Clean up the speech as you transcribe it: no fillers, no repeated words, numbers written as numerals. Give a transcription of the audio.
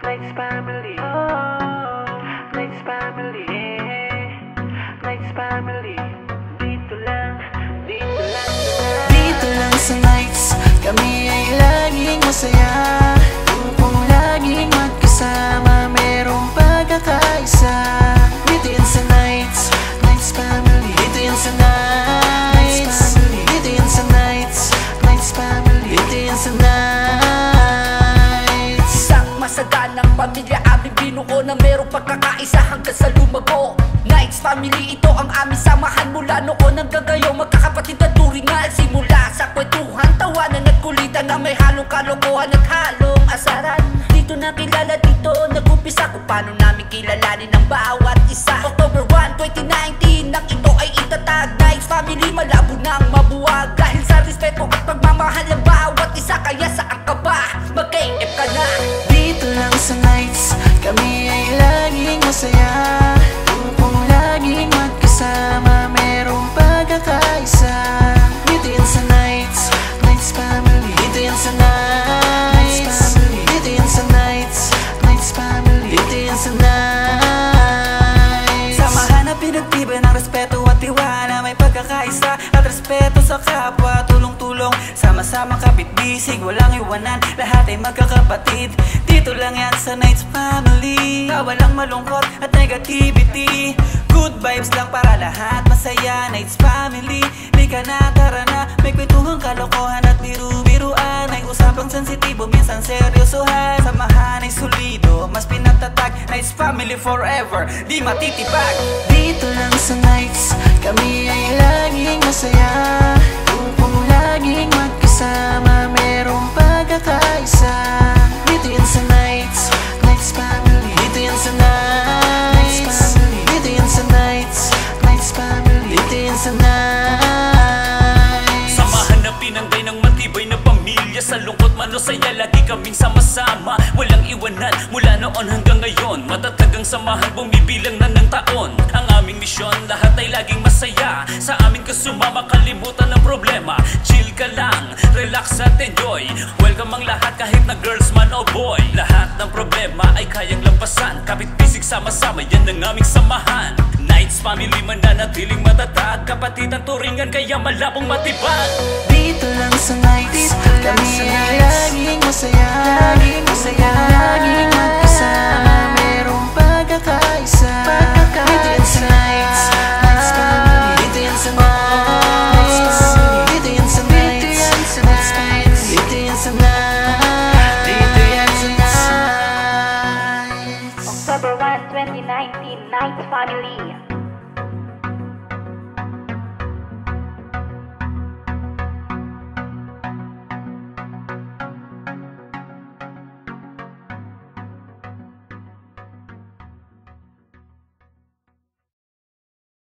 Nights family. Oh, Nights family. Nights family. Dito lang, dito lang. Dito lang sa Nights, kami ay laging masaya. Upang laging magkasama, merong pagkakaisa. Dito yan sa Nights, Nights family. Dito yan sa Nights, dito yan sa Nights, Nights family. Dito yan sa Nights. Isang masaganang pamilya aming binuo na merong pagkakaisa hanggang sa lumago. Nights family, ito ang aming samahan mula noon hanggang ngayon. Magkakapatid at turingan simula sa kwentuhan, tawanan at kulitan na may halong kalokohan at halong asaran. Dito na kilala, dito nag-umpisa kung paano namin kilalanin ang bawat isa. October 1, 2019, nang ito ay itatag. Nights family, malabo nang mabuwag dahil sa respeto at pagmamahal ng bawat isa. Kaya saan ka ba? Mag-KF ka na. Dito lang sa Nights, kami ay laging masaya. Upang laging magkasama, merong pagkakaisa. Dito yan sa Nights, Nights family. Dito yan sa Nights, dito yan sa Nights, Nights family. Dito yan sa Nights. Samahan na pinagtibay ng respeto at tiwala, may pagkakaisa at respeto sa kapwa. Tulong-tulong, sama-sama kapit-bisig, walang iwanan, lahat ay magkakapatid. Dito lang yan sa Nights family. Walang malungkot at negativity, good vibes lang para lahat masaya. Nights family, lika na, tara na. May kwentuhang kalokohan at biru-biruan. May usapang sensitibo, minsan seryosohan. Samahan ay solido, mas pinagtatag. Nights family forever, di matitibag. Dito lang sa Nights, kami ay laging masaya. Upang laging magkasama, merong pagkakaisa. Dito yan sa Nights, Nights family. Dito yan sa Nights, dito yan sa Nights, Nights family. Dito yan sa Nights. Samahan na pinanggay ng matibay na pamilya. Sa lungkot man o saya, lagi kaming sama-sama. Walang iwanan mula noon hanggang ngayon. Matatag ang samahan, bumibilang na ng taon. Ang aming misyon, lahat ay laging masaya. Sa amin ka sumama, kalimutan ang problema. Chill ka lang, relax at enjoy. Welcome ang lahat kahit na girls man o boy. Lahat ng problema ay kayang lampasan. Kapit-bisig sama-sama, yan ang aming samahan. Nights family, mananatiling matatag. Kapatid ang turingan, kaya malabong matibag. Dito lang sa Nights, kami ay laging masaya. Laging masaya, laging magkasama, merong pagkakaisa. Dito yan sa Nights, Nights family. Dito yan sa Nights, dito yan sa Nights, Nights family. Dito yan sa Nights, dito yan sa Nights. October 1, 2019, Nights family.